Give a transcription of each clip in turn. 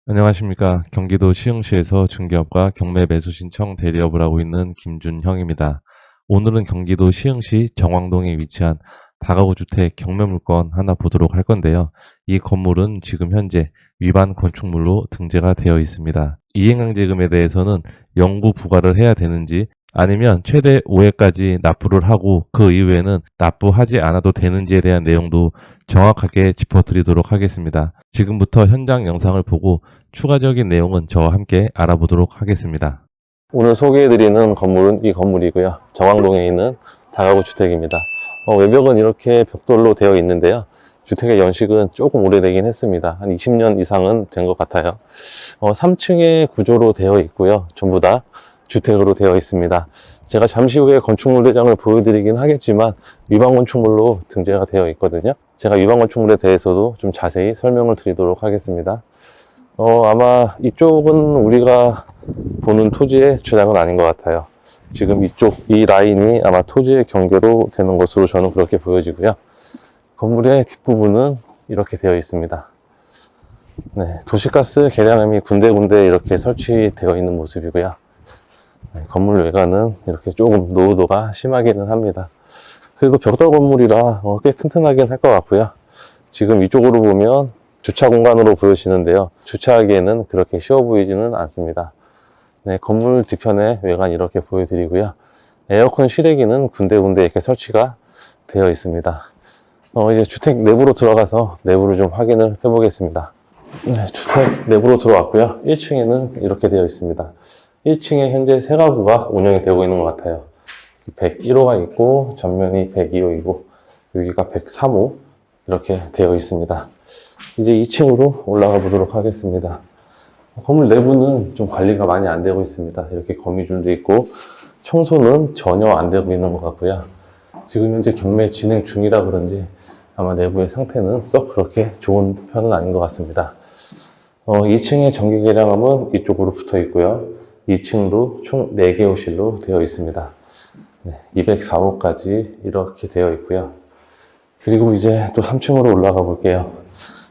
안녕하십니까. 경기도 시흥시에서 중개업과 경매 매수 신청 대리업을 하고 있는 김준형입니다. 오늘은 경기도 시흥시 정왕동에 위치한 다가구 주택 경매 물건 하나 보도록 할 건데요. 이 건물은 지금 현재 위반 건축물로 등재가 되어 있습니다. 이행강제금에 대해서는 영구 부과를 해야 되는지 아니면 최대 5회까지 납부를 하고 그 이후에는 납부하지 않아도 되는지에 대한 내용도 정확하게 짚어드리도록 하겠습니다. 지금부터 현장 영상을 보고 추가적인 내용은 저와 함께 알아보도록 하겠습니다. 오늘 소개해드리는 건물은 이 건물이고요. 정왕동에 있는 다가구 주택입니다. 외벽은 이렇게 벽돌로 되어 있는데요. 주택의 연식은 조금 오래되긴 했습니다. 한 20년 이상은 된 것 같아요. 3층의 구조로 되어 있고요. 전부 다 주택으로 되어 있습니다. 제가 잠시 후에 건축물 대장을 보여드리긴 하겠지만 위반 건축물로 등재가 되어 있거든요. 제가 위반 건축물에 대해서도 좀 자세히 설명을 드리도록 하겠습니다. 아마 이쪽은 우리가 보는 토지의 주장은 아닌 것 같아요. 지금 이 라인이 아마 토지의 경계로 되는 것으로 저는 그렇게 보여지고요. 건물의 뒷부분은 이렇게 되어 있습니다. 네, 도시가스 계량함이 군데군데 이렇게 설치되어 있는 모습이고요. 네, 건물 외관은 이렇게 조금 노후도가 심하기는 합니다. 그래도 벽돌 건물이라 꽤 튼튼하긴 할 것 같고요. 지금 이쪽으로 보면 주차 공간으로 보여지는데요. 주차하기에는 그렇게 쉬워 보이지는 않습니다. 네, 건물 뒤편의 외관 이렇게 보여드리고요. 에어컨 실외기는 군데군데 이렇게 설치가 되어 있습니다. 이제 주택 내부로 들어가서 내부를 좀 확인을 해보겠습니다. 네, 주택 내부로 들어왔고요. 1층에는 이렇게 되어 있습니다. 1층에 현재 세 가구가 운영이 되고 있는 것 같아요. 101호가 있고 전면이 102호이고 여기가 103호 이렇게 되어 있습니다. 이제 2층으로 올라가 보도록 하겠습니다. 건물 내부는 좀 관리가 많이 안 되고 있습니다. 이렇게 거미줄도 있고 청소는 전혀 안 되고 있는 것 같고요. 지금 현재 경매 진행 중이라 그런지 아마 내부의 상태는 썩 그렇게 좋은 편은 아닌 것 같습니다. 2층의 전기 계량함은 이쪽으로 붙어 있고요. 2층도 총 4개 호실로 되어 있습니다. 네, 204호까지 이렇게 되어 있고요. 그리고 이제 또 3층으로 올라가 볼게요.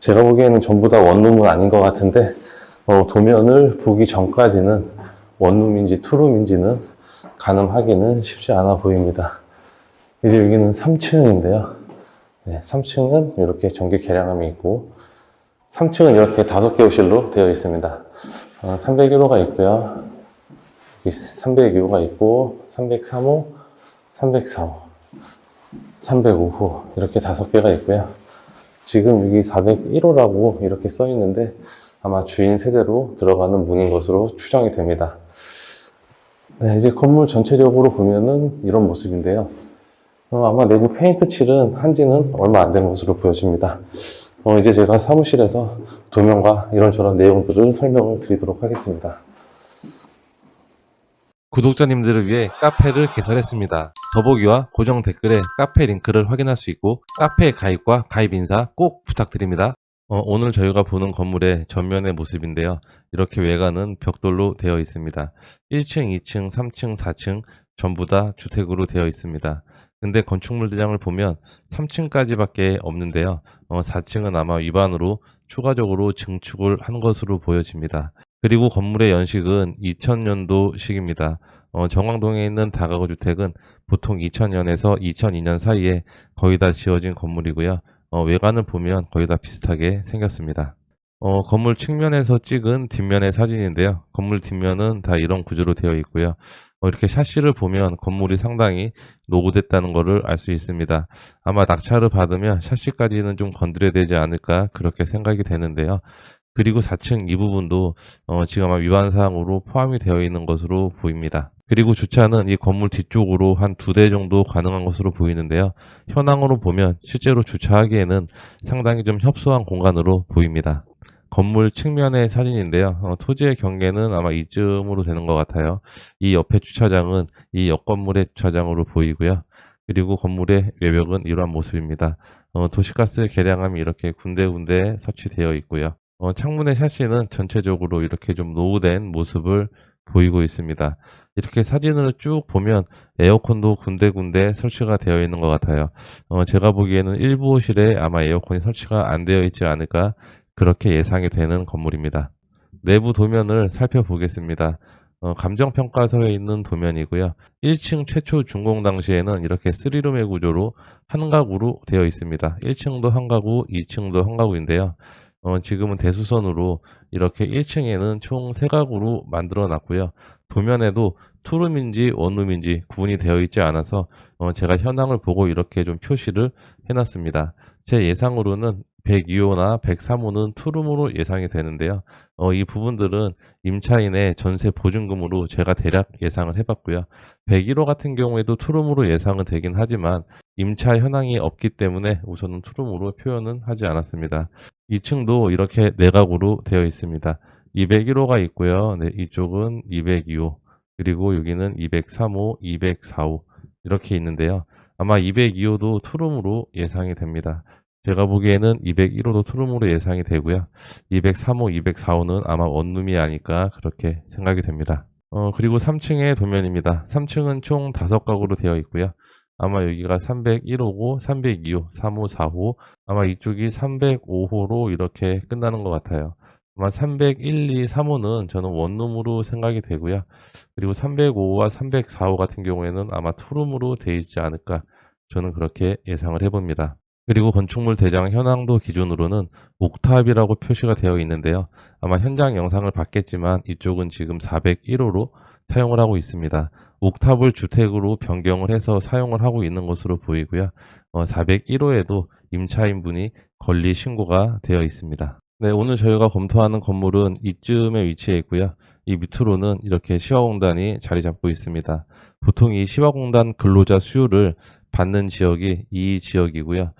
제가 보기에는 전부 다 원룸은 아닌 것 같은데 도면을 보기 전까지는 원룸인지 투룸인지는 가늠하기는 쉽지 않아 보입니다. 이제 여기는 3층인데요. 네, 3층은 이렇게 전기 계량함이 있고 3층은 이렇게 5개 호실로 되어 있습니다. 301호가 있고요. 302호가 있고 303호, 304호, 305호 이렇게 5개가 있고요. 지금 여기 401호라고 이렇게 써 있는데 아마 주인 세대로 들어가는 문인 것으로 추정이 됩니다. 네, 이제 건물 전체적으로 보면은 이런 모습인데요. 아마 내부 페인트 칠은 한지는 얼마 안 된 것으로 보여집니다. 이제 제가 사무실에서 도면과 이런저런 내용들을 설명을 드리도록 하겠습니다. 구독자님들을 위해 카페를 개설했습니다. 더보기와 고정 댓글에 카페 링크를 확인할 수 있고 카페 가입과 가입 인사 꼭 부탁드립니다. 오늘 저희가 보는 건물의 전면의 모습인데요. 이렇게 외관은 벽돌로 되어 있습니다. 1층, 2층, 3층, 4층 전부 다 주택으로 되어 있습니다. 근데 건축물 대장을 보면 3층까지밖에 없는데요. 4층은 아마 위반으로 추가적으로 증축을 한 것으로 보여집니다. 그리고 건물의 연식은 2000년도식입니다. 정왕동에 있는 다가구 주택은 보통 2000년에서 2002년 사이에 거의 다 지어진 건물이고요. 외관을 보면 거의 다 비슷하게 생겼습니다. 건물 측면에서 찍은 뒷면의 사진인데요. 건물 뒷면은 다 이런 구조로 되어 있고요. 이렇게 샤시를 보면 건물이 상당히 노후됐다는 것을 알 수 있습니다. 아마 낙찰을 받으면 샤시까지는 좀 건드려야 되지 않을까 그렇게 생각이 되는데요. 그리고 4층 이 부분도 지금 아마 위반 사항으로 포함이 되어 있는 것으로 보입니다. 그리고 주차는 이 건물 뒤쪽으로 한 2대 정도 가능한 것으로 보이는데요. 현황으로 보면 실제로 주차하기에는 상당히 좀 협소한 공간으로 보입니다. 건물 측면의 사진인데요. 토지의 경계는 아마 이쯤으로 되는 것 같아요. 이 옆에 주차장은 이 옆 건물의 주차장으로 보이고요. 그리고 건물의 외벽은 이러한 모습입니다. 도시가스 계량함이 이렇게 군데군데 설치되어 있고요. 창문의 샤시는 전체적으로 이렇게 좀 노후된 모습을 보이고 있습니다. 이렇게 사진을 쭉 보면 에어컨도 군데군데 설치가 되어 있는 것 같아요. 제가 보기에는 일부 호실에 아마 에어컨이 설치가 안 되어 있지 않을까 그렇게 예상이 되는 건물입니다. 내부 도면을 살펴보겠습니다. 감정평가서에 있는 도면이고요. 1층 최초 준공 당시에는 이렇게 3룸의 구조로 한 가구로 되어 있습니다. 1층도 한 가구, 2층도 한 가구인데요. 지금은 대수선으로 이렇게 1층에는 총 3가구로 만들어 놨고요. 도면에도 투룸인지 원룸인지 구분이 되어 있지 않아서 제가 현황을 보고 이렇게 좀 표시를 해 놨습니다. 제 예상으로는 102호나 103호는 투룸으로 예상이 되는데요. 이 부분들은 임차인의 전세 보증금으로 제가 대략 예상을 해 봤고요. 101호 같은 경우에도 투룸으로 예상은 되긴 하지만 임차 현황이 없기 때문에 우선은 투룸으로 표현은 하지 않았습니다. 2층도 이렇게 4가구로 되어 있습니다. 201호가 있고요. 네, 이쪽은 202호, 그리고 여기는 203호, 204호 이렇게 있는데요. 아마 202호도 투룸으로 예상이 됩니다. 제가 보기에는 201호도 투룸으로 예상이 되고요. 203호, 204호는 아마 원룸이 아닐까 그렇게 생각이 됩니다. 그리고 3층의 도면입니다. 3층은 총 5가구로 되어 있고요. 아마 여기가 301호고 302호, 3호, 4호, 아마 이쪽이 305호로 이렇게 끝나는 것 같아요. 아마 301, 2, 3호는 저는 원룸으로 생각이 되고요. 그리고 305호와 304호 같은 경우에는 아마 투룸으로 되어 있지 않을까 저는 그렇게 예상을 해봅니다. 그리고 건축물 대장 현황도 기준으로는 옥탑이라고 표시가 되어 있는데요. 아마 현장 영상을 봤겠지만 이쪽은 지금 401호로 사용을 하고 있습니다. 옥탑을 주택으로 변경을 해서 사용을 하고 있는 것으로 보이고요. 401호에도 임차인분이 권리 신고가 되어 있습니다. 네, 오늘 저희가 검토하는 건물은 이쯤에 위치해 있고요. 이 밑으로는 이렇게 시화공단이 자리 잡고 있습니다. 보통 이 시화공단 근로자 수요를 받는 지역이 이 지역이고요.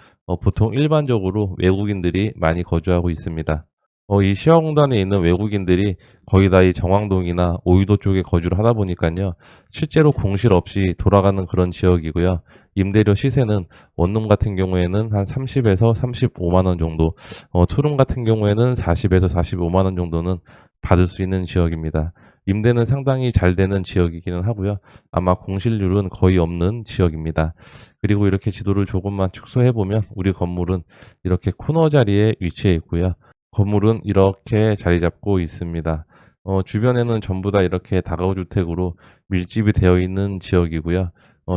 보통 일반적으로 외국인들이 많이 거주하고 있습니다. 이 시화공단에 있는 외국인들이 거의 다 이 정왕동이나 오유도 쪽에 거주를 하다 보니까요. 실제로 공실 없이 돌아가는 그런 지역이고요. 임대료 시세는 원룸 같은 경우에는 한 30에서 35만 원 정도, 투룸 같은 경우에는 40에서 45만 원 정도는 받을 수 있는 지역입니다. 임대는 상당히 잘 되는 지역이기는 하고요. 아마 공실률은 거의 없는 지역입니다. 그리고 이렇게 지도를 조금만 축소해 보면 우리 건물은 이렇게 코너 자리에 위치해 있고요. 건물은 이렇게 자리 잡고 있습니다. 주변에는 전부 다 이렇게 다가구 주택으로 밀집이 되어 있는 지역이고요.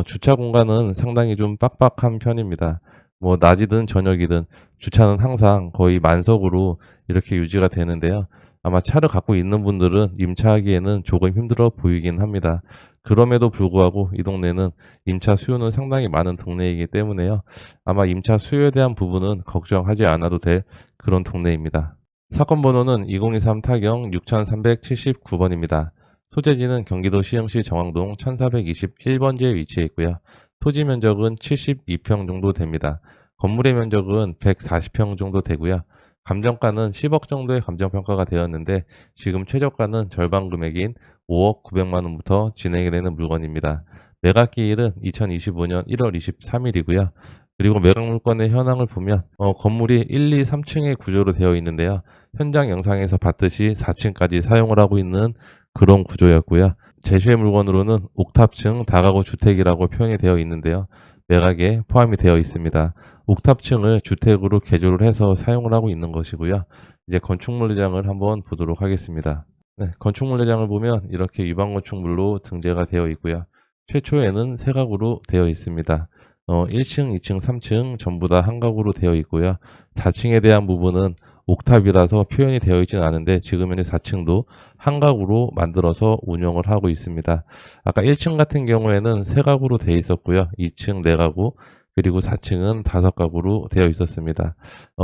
주차 공간은 상당히 좀 빡빡한 편입니다. 뭐 낮이든 저녁이든 주차는 항상 거의 만석으로 이렇게 유지가 되는데요. 아마 차를 갖고 있는 분들은 임차하기에는 조금 힘들어 보이긴 합니다. 그럼에도 불구하고 이 동네는 임차 수요는 상당히 많은 동네이기 때문에요. 아마 임차 수요에 대한 부분은 걱정하지 않아도 될 그런 동네입니다. 사건 번호는 2023 타경 6379번입니다. 소재지는 경기도 시흥시 정왕동 1421번지에 위치해 있고요. 토지 면적은 72평 정도 됩니다. 건물의 면적은 140평 정도 되고요. 감정가는 10억 정도의 감정평가가 되었는데 지금 최저가는 절반 금액인 5억 900만 원부터 진행이 되는 물건입니다. 매각기일은 2025년 1월 23일이고요. 그리고 매각 물건의 현황을 보면 건물이 1, 2, 3층의 구조로 되어 있는데요. 현장 영상에서 봤듯이 4층까지 사용을 하고 있는 그런 구조였고요. 제시의 물건으로는 옥탑층 다가구 주택이라고 표현이 되어 있는데요. 매각에 포함이 되어 있습니다. 옥탑층을 주택으로 개조를 해서 사용을 하고 있는 것이고요. 이제 건축물 내장을 한번 보도록 하겠습니다. 네, 건축물 내장을 보면 이렇게 유방 건축물로 등재가 되어 있고요. 최초에는 3가구로 되어 있습니다. 1층, 2층, 3층 전부 다 한 가구로 되어 있고요. 4층에 대한 부분은 옥탑이라서 표현이 되어 있지는 않은데 지금 현재 4층도 한 가구로 만들어서 운영을 하고 있습니다. 아까 1층 같은 경우에는 3가구로 되어 있었고요. 2층 4가구, 그리고 4층은 5가구로 되어 있었습니다.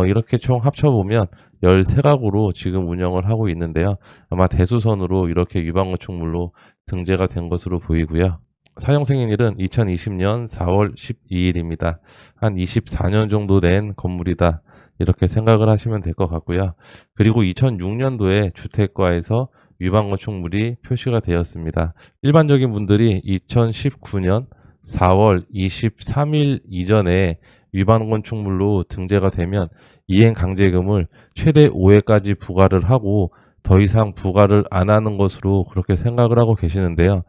이렇게 총 합쳐보면 13가구로 지금 운영을 하고 있는데요. 아마 대수선으로 이렇게 유방건축물로 등재가 된 것으로 보이고요. 사용 승인일은 2020년 4월 12일입니다. 한 24년 정도 된 건물이다. 이렇게 생각을 하시면 될 것 같고요. 그리고 2006년도에 주택과에서 유방건축물이 표시가 되었습니다. 일반적인 분들이 2019년 4월 23일 이전에 위반건축물로 등재가 되면 이행강제금을 최대 5회까지 부과를 하고 더 이상 부과를 안 하는 것으로 그렇게 생각을 하고 계시는데요.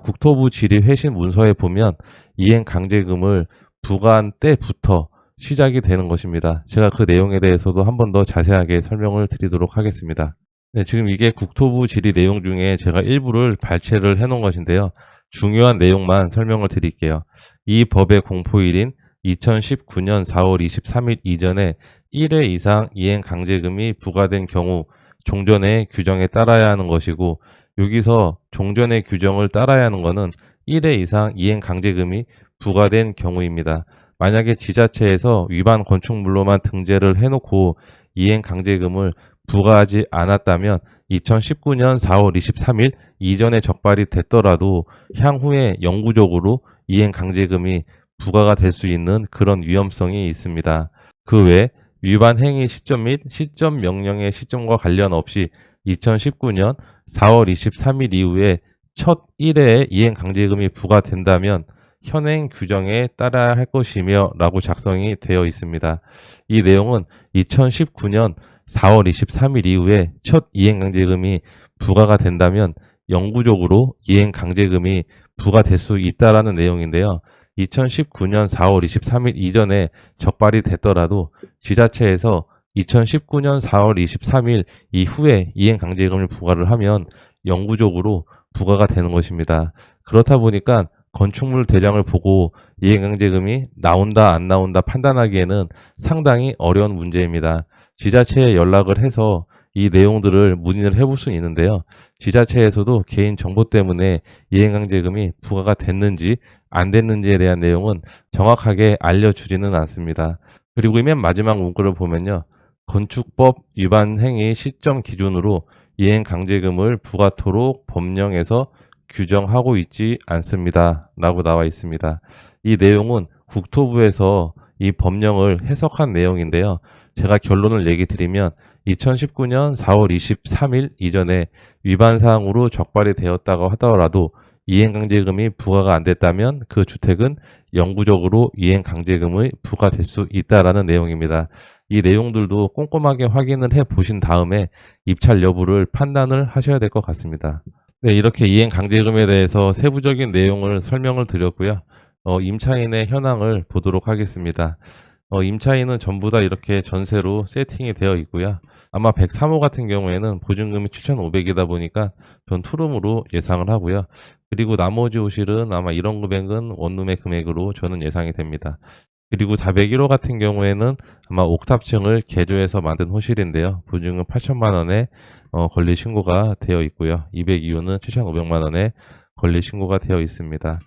국토부 질의 회신 문서에 보면 이행강제금을 부과한 때부터 시작이 되는 것입니다. 제가 그 내용에 대해서도 한 번 더 자세하게 설명을 드리도록 하겠습니다. 네, 지금 이게 국토부 질의 내용 중에 제가 일부를 발췌를 해 놓은 것인데요. 중요한 내용만 설명을 드릴게요. 이 법의 공포일인 2019년 4월 23일 이전에 1회 이상 이행 강제금이 부과된 경우 종전의 규정에 따라야 하는 것이고, 여기서 종전의 규정을 따라야 하는 것은 1회 이상 이행 강제금이 부과된 경우입니다. 만약에 지자체에서 위반 건축물로만 등재를 해놓고 이행 강제금을 부과하지 않았다면 2019년 4월 23일 이전에 적발이 됐더라도 향후에 영구적으로 이행 강제금이 부과가 될 수 있는 그런 위험성이 있습니다. 그 외 위반 행위 시점 및 시점 명령의 시점과 관련 없이 2019년 4월 23일 이후에 첫 1회의 이행 강제금이 부과된다면 현행 규정에 따라야 할 것이며 라고 작성이 되어 있습니다. 이 내용은 2019년 4월 23일 이후에 첫 이행강제금이 부과가 된다면 영구적으로 이행강제금이 부과될 수 있다라는 내용인데요. 2019년 4월 23일 이전에 적발이 됐더라도 지자체에서 2019년 4월 23일 이후에 이행강제금을 부과를 하면 영구적으로 부과가 되는 것입니다. 그렇다 보니까 건축물 대장을 보고 이행강제금이 나온다 안 나온다 판단하기에는 상당히 어려운 문제입니다. 지자체에 연락을 해서 이 내용들을 문의를 해볼 수는 있는데요. 지자체에서도 개인 정보 때문에 이행강제금이 부과가 됐는지 안 됐는지에 대한 내용은 정확하게 알려주지는 않습니다. 그리고 맨 마지막 문구를 보면요. 건축법 위반 행위 시점 기준으로 이행강제금을 부과토록 법령에서 규정하고 있지 않습니다. 라고 나와 있습니다. 이 내용은 국토부에서 이 법령을 해석한 내용인데요. 제가 결론을 얘기 드리면 2019년 4월 23일 이전에 위반 사항으로 적발이 되었다고 하더라도 이행강제금이 부과가 안 됐다면 그 주택은 영구적으로 이행강제금이 부과될 수 있다라는 내용입니다. 이 내용들도 꼼꼼하게 확인을 해 보신 다음에 입찰 여부를 판단을 하셔야 될 것 같습니다. 네, 이렇게 이행강제금에 대해서 세부적인 내용을 설명을 드렸고요. 임차인의 현황을 보도록 하겠습니다. 임차인은 전부 다 이렇게 전세로 세팅이 되어 있고요. 아마 103호 같은 경우에는 보증금이 7,500이다 보니까 전 투룸으로 예상을 하고요. 그리고 나머지 호실은 아마 이런 금액은 원룸의 금액으로 저는 예상이 됩니다. 그리고 401호 같은 경우에는 아마 옥탑층을 개조해서 만든 호실인데요. 보증금 8천만 원에 권리 신고가 되어 있고요. 202호는 7,500만 원에 권리 신고가 되어 있습니다.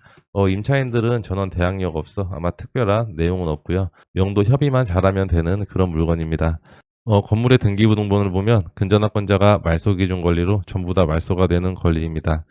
임차인들은 전원 대항력 없어 아마 특별한 내용은 없고요. 용도 협의만 잘하면 되는 그런 물건입니다. 건물의 등기부등본을 보면 근전화권자가 말소기준 권리로 전부 다 말소가 되는 권리입니다.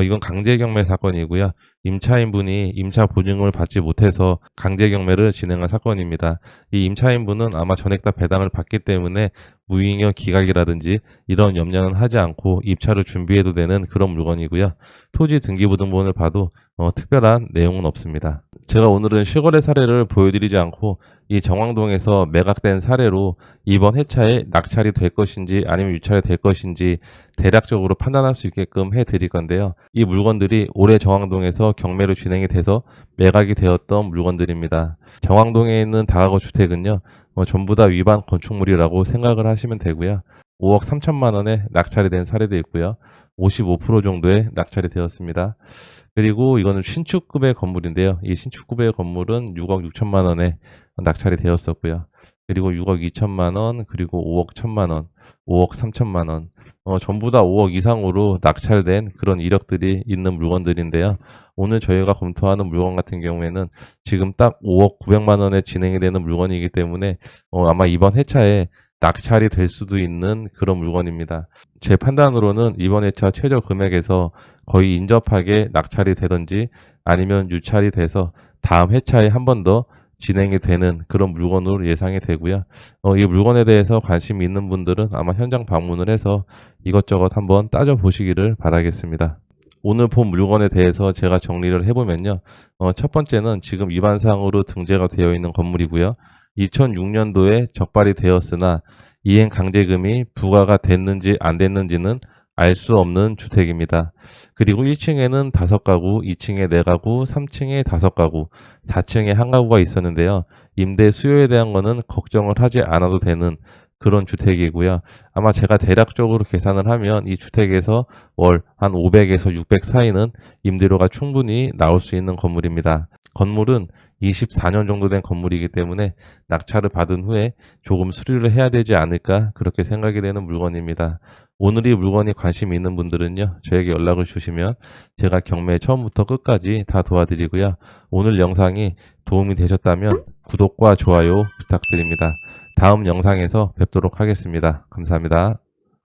이건 강제경매 사건이고요. 임차인분이 임차 보증금을 받지 못해서 강제경매를 진행한 사건입니다. 이 임차인분은 아마 전액 다 배당을 받기 때문에 무이익 기각이라든지 이런 염려는 하지 않고 입찰을 준비해도 되는 그런 물건이고요. 토지 등기부등본을 봐도 특별한 내용은 없습니다. 제가 오늘은 시골의 사례를 보여드리지 않고 이 정왕동에서 매각된 사례로 이번 회차에 낙찰이 될 것인지 아니면 유찰이 될 것인지 대략적으로 판단할 수 있게끔 해드릴 건데요. 이 물건들이 올해 정왕동에서 경매로 진행이 돼서 매각이 되었던 물건들입니다. 정왕동에 있는 다가구 주택은요. 전부 다 위반 건축물이라고 생각을 하시면 되고요. 5억 3천만 원에 낙찰이 된 사례도 있고요. 55% 정도에 낙찰이 되었습니다. 그리고 이거는 신축급의 건물인데요. 이 신축급의 건물은 6억 6천만 원에 낙찰이 되었었고요. 그리고 6억 2천만 원, 그리고 5억 1천만 원, 5억 3천만 원, 전부 다 5억 이상으로 낙찰된 그런 이력들이 있는 물건들인데요. 오늘 저희가 검토하는 물건 같은 경우에는 지금 딱 5억 900만 원에 진행이 되는 물건이기 때문에 아마 이번 회차에 낙찰이 될 수도 있는 그런 물건입니다. 제 판단으로는 이번 회차 최저 금액에서 거의 인접하게 낙찰이 되든지 아니면 유찰이 돼서 다음 회차에 한 번 더 진행이 되는 그런 물건으로 예상이 되고요. 이 물건에 대해서 관심이 있는 분들은 아마 현장 방문을 해서 이것저것 한번 따져보시기를 바라겠습니다. 오늘 본 물건에 대해서 제가 정리를 해보면요. 첫 번째는 지금 위반사항으로 등재가 되어 있는 건물이고요. 2006년도에 적발이 되었으나 이행 강제금이 부과가 됐는지 안 됐는지는 알 수 없는 주택입니다. 그리고 1층에는 5가구, 2층에 4가구, 3층에 5가구, 4층에 1가구가 있었는데요. 임대 수요에 대한 거는 걱정을 하지 않아도 되는 그런 주택이고요. 아마 제가 대략적으로 계산을 하면 이 주택에서 월 한 500에서 600 사이는 임대료가 충분히 나올 수 있는 건물입니다. 건물은 24년 정도 된 건물이기 때문에 낙찰을 받은 후에 조금 수리를 해야 되지 않을까 그렇게 생각이 되는 물건입니다. 오늘 이 물건이 관심 있는 분들은요, 저에게 연락을 주시면 제가 경매 처음부터 끝까지 다 도와드리고요. 오늘 영상이 도움이 되셨다면 구독과 좋아요 부탁드립니다. 다음 영상에서 뵙도록 하겠습니다. 감사합니다.